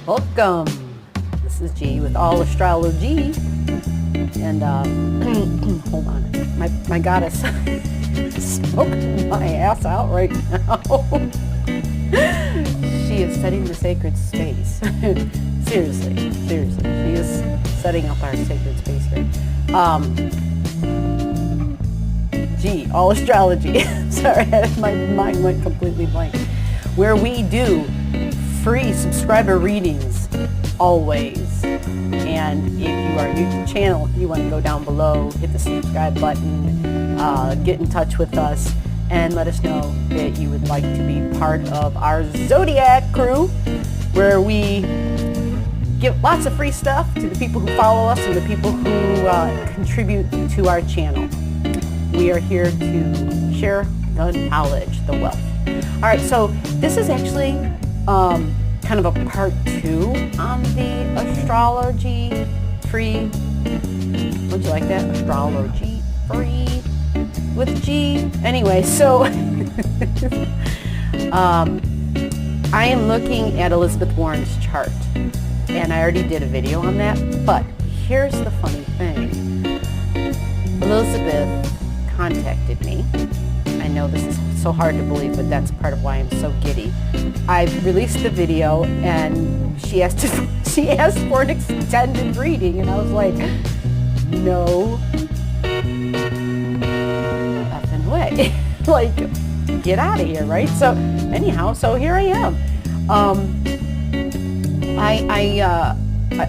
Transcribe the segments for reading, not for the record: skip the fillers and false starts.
Welcome. This is G with All Astrology. And hold on, my goddess smoking my ass out right now. She is setting the sacred space. seriously, she is setting up our sacred space here. G, All Astrology. Sorry, my mind went completely blank. Where we do free subscriber readings always. And if you are new to the channel, you want to go down below, hit the subscribe button, get in touch with us, and let us know that you would like to be part of our Zodiac crew, where we give lots of free stuff to the people who follow us and the people who contribute to our channel. We are here to share the knowledge, the wealth. All right, so this is actually kind of a part 2 on the astrology free. Would you like that? Astrology free with G. Anyway, so I am looking at Elizabeth Warren's chart, and I already did a video on that. But here's the funny thing: Elizabeth contacted me. I know this is so hard to believe, but that's part of why I'm so giddy. I released the video and she asked for an extended reading, and I was like, no effing way. Like, get out of here, right? So anyhow, so here I am.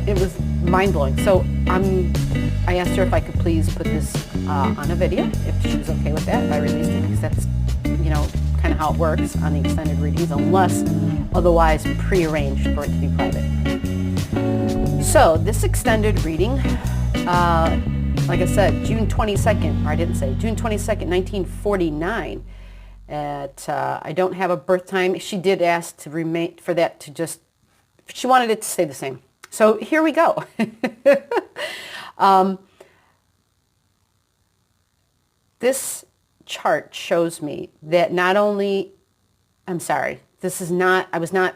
It was mind-blowing. So I asked her if I could please put this on a video, if she was okay with that, if I released it, because that's, kind of how it works on the extended readings, unless otherwise prearranged for it to be private. So this extended reading, like I said, June 22nd, or I didn't say, June 22nd, 1949. I don't have a birth time. She did ask to remain, for that to just, she wanted it to stay the same. So here we go. This chart shows me that not only, I was not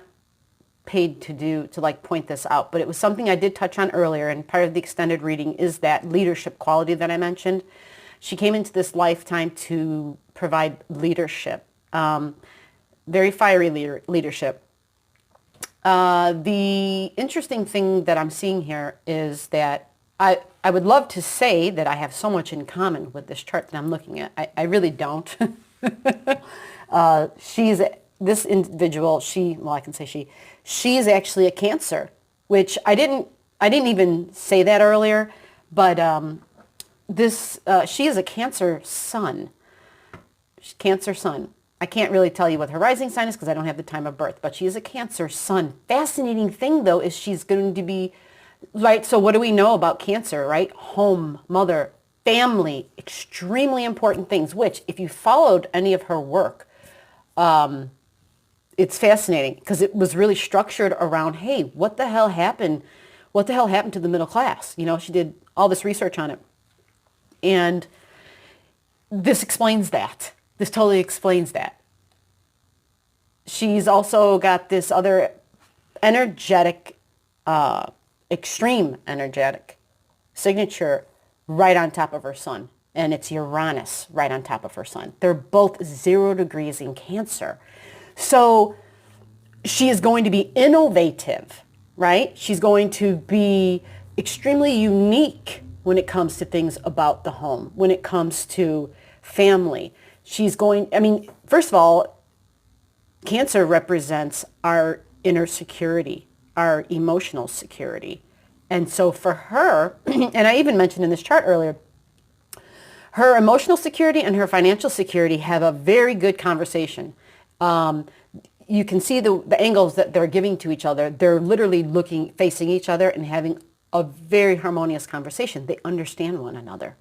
paid to point this out, but it was something I did touch on earlier, and part of the extended reading is that leadership quality that I mentioned. She came into this lifetime to provide leadership, very fiery leadership. The interesting thing that I'm seeing here is that I would love to say that I have so much in common with this chart that I'm looking at. I really don't. This individual, I can say she is actually a Cancer, which I didn't even say that earlier, but she is a Cancer sun. Cancer sun. I can't really tell you what her rising sign is because I don't have the time of birth, but she is a Cancer sun. Fascinating thing, though, is she's going to be, right, so what do we know about Cancer, right? Home, mother, family, extremely important things, which if you followed any of her work, it's fascinating because it was really structured around, hey, what the hell happened? What the hell happened to the middle class? She did all this research on it. And this explains that. This totally explains that. She's also got this other energetic, extreme energetic signature right on top of her sun. And it's Uranus right on top of her sun. They're both 0 degrees in Cancer. So she is going to be innovative, right? She's going to be extremely unique when it comes to things about the home, when it comes to family. First of all, Cancer represents our inner security, our emotional security. And so for her, and I even mentioned in this chart earlier, her emotional security and her financial security have a very good conversation. You can see the angles that they're giving to each other. They're literally facing each other and having a very harmonious conversation. They understand one another.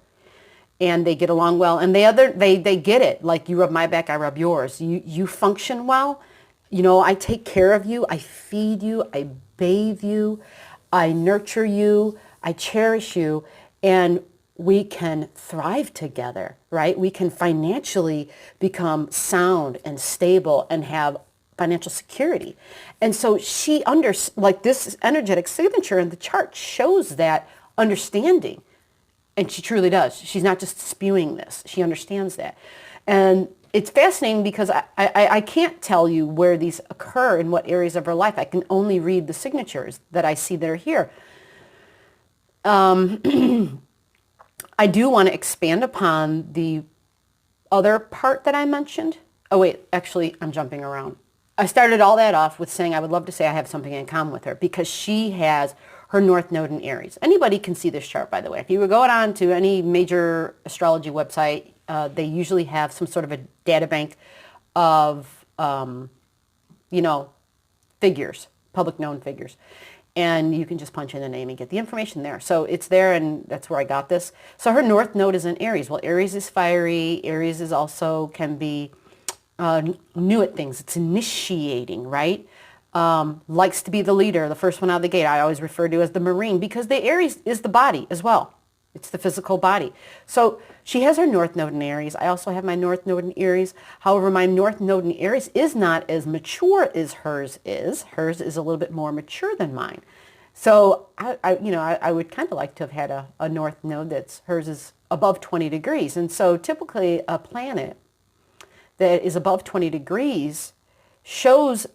And they get along well, and they get it. Like, you rub my back, I rub yours. You function well. I take care of you. I feed you. I bathe you. I nurture you. I cherish you. And we can thrive together, right? We can financially become sound and stable and have financial security. And so she like this energetic signature in the chart shows that understanding. And she truly does. She's not just spewing this. She understands that. And it's fascinating because I can't tell you where these occur in what areas of her life. I can only read the signatures that I see that are here. I do want to expand upon the other part that I mentioned. Oh, wait, actually, I'm jumping around. I started all that off with saying I would love to say I have something in common with her because she has her North Node in Aries. Anybody can see this chart, by the way. If you were going on to any major astrology website, they usually have some sort of a data bank of, figures, public known figures. And you can just punch in a name and get the information there. So it's there, and that's where I got this. So her North Node is in Aries. Well, Aries is fiery. Aries is also can be new at things. It's initiating, right? Likes to be the leader, the first one out of the gate. I always refer to as the Marine because the Aries is the body as well. It's the physical body. So she has her North Node in Aries. I also have my North Node in Aries. However, my North Node in Aries is not as mature as hers is. Hers is a little bit more mature than mine. So I would kind of like to have had a North Node that's hers is above 20 degrees. And so typically a planet that is above 20 degrees shows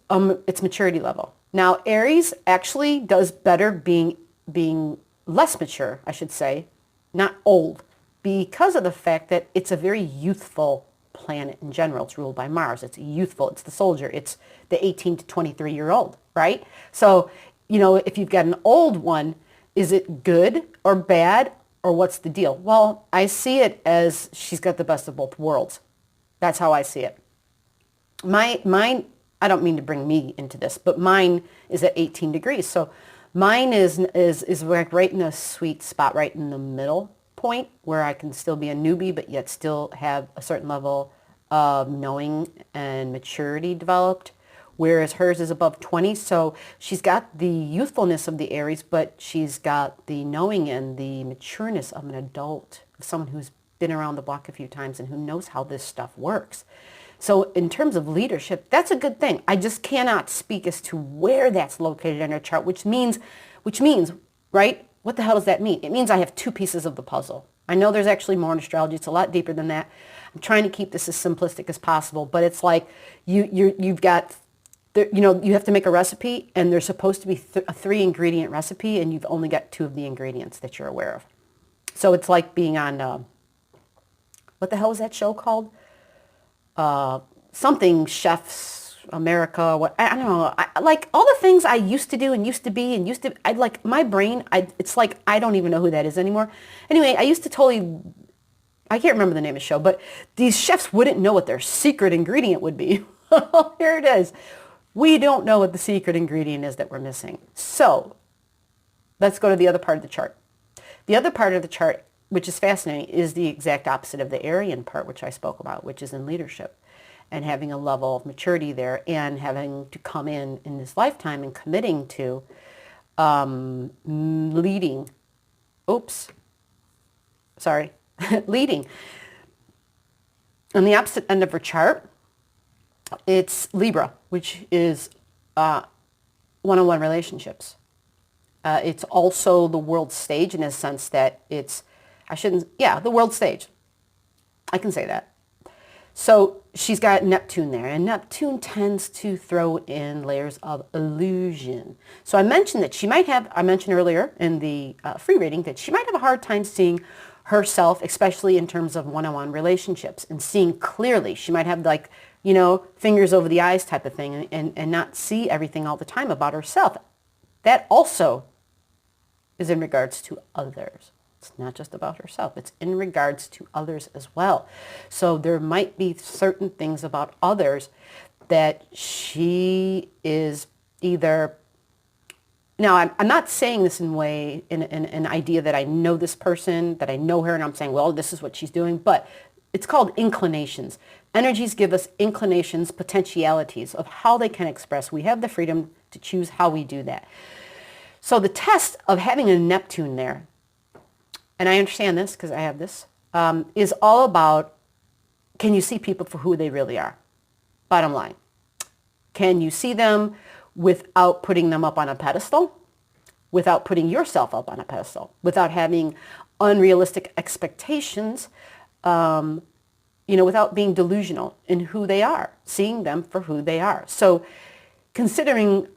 its maturity level. Now, Aries actually does better being less mature, I should say, not old, because of the fact that it's a very youthful planet in general. It's ruled by Mars. It's youthful. It's the soldier. It's the 18 to 23-year-old, right? So, if you've got an old one, is it good or bad or what's the deal? Well, I see it as she's got the best of both worlds. That's how I see it. Mine, I don't mean to bring me into this, but mine is at 18 degrees. So mine is like right in a sweet spot, right in the middle point where I can still be a newbie, but yet still have a certain level of knowing and maturity developed, whereas hers is above 20. So she's got the youthfulness of the Aries, but she's got the knowing and the matureness of an adult, of someone who's been around the block a few times and who knows how this stuff works. So in terms of leadership, that's a good thing. I just cannot speak as to where that's located in her chart, which means, right? What the hell does that mean? It means I have two pieces of the puzzle. I know there's actually more in astrology. It's a lot deeper than that. I'm trying to keep this as simplistic as possible, but it's like you've got, you have to make a recipe, and there's supposed to be a 3-ingredient recipe, and you've only got 2 of the ingredients that you're aware of. So it's like being on, what the hell was that show called? Something Chefs America. What I don't know. I like all the things I used to do and used to be and I like my brain. It's like I don't even know who that is anymore. Anyway, I used to totally. I can't remember the name of the show, but these chefs wouldn't know what their secret ingredient would be. Here it is. We don't know what the secret ingredient is that we're missing. So let's go to the other part of the chart. The other part of the chart, which is fascinating, is the exact opposite of the Aryan part, which I spoke about, which is in leadership and having a level of maturity there and having to come in this lifetime and committing to leading. Leading. On the opposite end of her chart, it's Libra, which is one-on-one relationships. It's also the world stage in a sense that it's, the world stage. I can say that. So she's got Neptune there, and Neptune tends to throw in layers of illusion. So I mentioned that I mentioned earlier in the free reading that she might have a hard time seeing herself, especially in terms of one-on-one relationships and seeing clearly. She might have fingers over the eyes type of thing and not see everything all the time about herself. That also is in regards to others. It's not just about herself. It's in regards to others as well. So there might be certain things about others that she is either... Now, I'm not saying this in an idea that I know this person, that I know her, and I'm saying, well, this is what she's doing. But it's called inclinations. Energies give us inclinations, potentialities of how they can express. We have the freedom to choose how we do that. So the test of having a Neptune there, and I understand this because I have this, is all about, can you see people for who they really are? Bottom line. Can you see them without putting them up on a pedestal? Without putting yourself up on a pedestal? Without having unrealistic expectations? Without being delusional in who they are, seeing them for who they are. So considering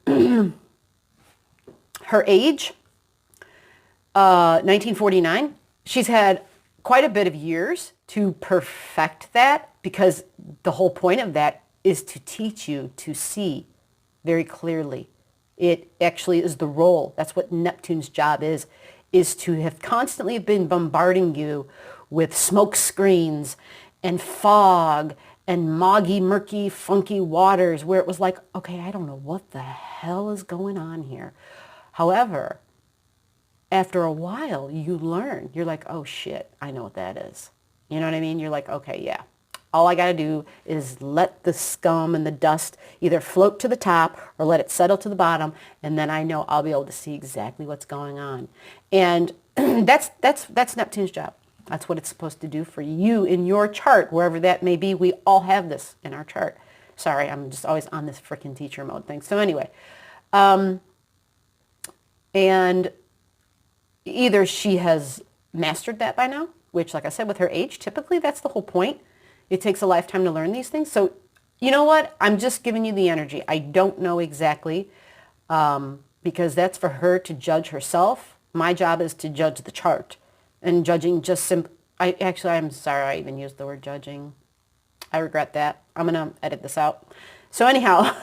her age, 1949, she's had quite a bit of years to perfect that, because the whole point of that is to teach you to see very clearly. It actually is the role. That's what Neptune's job is to have constantly been bombarding you with smoke screens and fog and moggy, murky, funky waters where it was like, okay, I don't know what the hell is going on here. However, after a while, you learn. You're like, oh shit, I know what that is. You know what I mean? You're like, okay, yeah. All I got to do is let the scum and the dust either float to the top or let it settle to the bottom, and then I know I'll be able to see exactly what's going on. And that's Neptune's job. That's what it's supposed to do for you in your chart, wherever that may be. We all have this in our chart. Sorry, I'm just always on this freaking teacher mode thing. So anyway, and either she has mastered that by now, which, like I said, with her age, typically that's the whole point. It takes a lifetime to learn these things. So you know what? I'm just giving you the energy. I don't know exactly, because that's for her to judge herself. My job is to judge the chart. And judging just I'm sorry I even used the word judging. I regret that. I'm going to edit this out. So anyhow,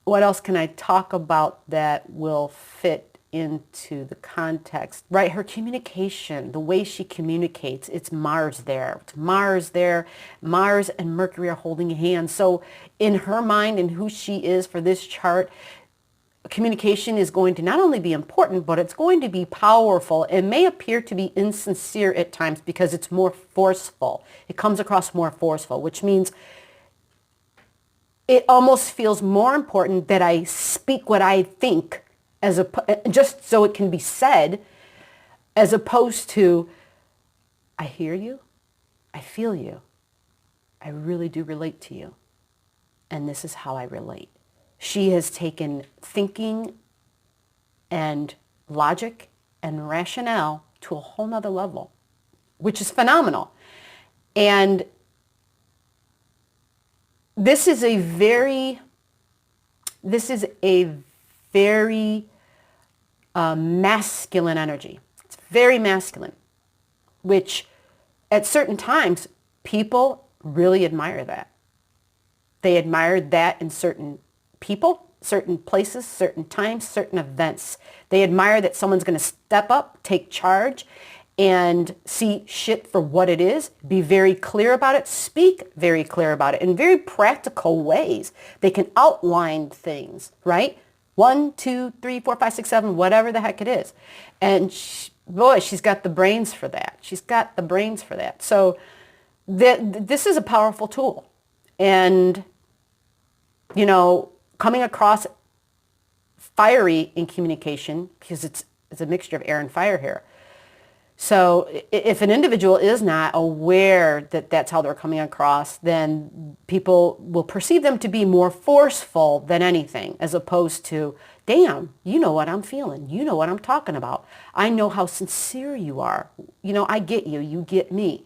what else can I talk about that will fit into the context? Right, her communication, the way she communicates, it's Mars there. It's Mars there. Mars and Mercury are holding hands. So in her mind and who she is for this chart, communication is going to not only be important, but it's going to be powerful. It may appear to be insincere at times because it's more forceful. It comes across more forceful, which means it almost feels more important that I speak what I think just so it can be said, as opposed to, I hear you, I feel you, I really do relate to you, and this is how I relate. She has taken thinking and logic and rationale to a whole nother level, which is phenomenal. And this is a very masculine energy. It's very masculine, which at certain times people really admire that. They admire that in certain people, certain places, certain times, certain events. They admire that someone's going to step up, take charge, and see shit for what it is, be very clear about it, speak very clear about it in very practical ways. They can outline things, right? 1, 2, 3, 4, 5, 6, 7, whatever the heck it is. And she's got the brains for that. She's got the brains for that. So this is a powerful tool. And, coming across fiery in communication, because it's a mixture of air and fire here. So if an individual is not aware that that's how they're coming across, then people will perceive them to be more forceful than anything, as opposed to, damn, you know what I'm feeling. You know what I'm talking about. I know how sincere you are. I get you. You get me.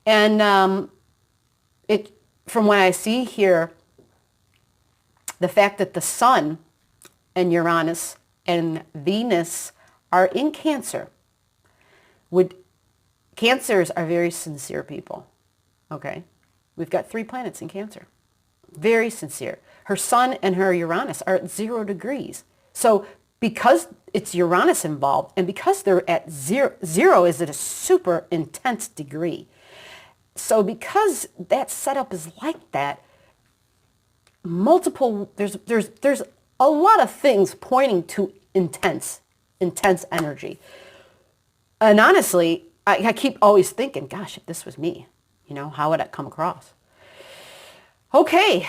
And from what I see here, the fact that the Sun and Uranus and Venus are in Cancer. Cancers are very sincere people, okay? We've got 3 planets in Cancer. Very sincere. Her Sun and her Uranus are at 0 degrees. So because it's Uranus involved, and because they're at zero is at a super intense degree. So because that setup is like that, there's a lot of things pointing to intense energy. And honestly, I keep always thinking, gosh, if this was me, how would it come across? Okay,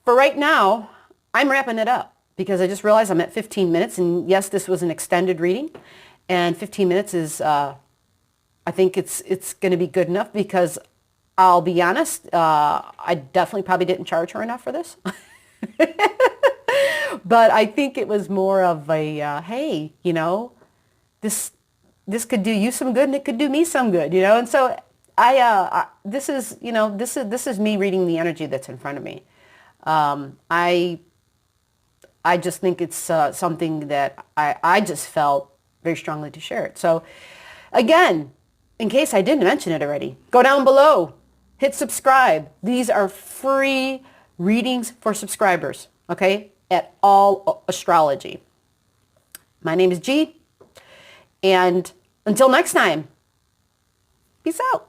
for right now, I'm wrapping it up because I just realized I'm at 15 minutes. And yes, this was an extended reading. And 15 minutes is, I think it's going to be good enough because I'll be honest, I definitely probably didn't charge her enough for this. But I think it was more of a, hey, this this could do you some good and it could do me some good, And so this is, this is me reading the energy that's in front of me. I just think it's something that I just felt very strongly to share it. So again, in case I didn't mention it already, go down below, hit subscribe. These are free readings for subscribers, okay, at All Astrology. My name is G, and until next time, peace out.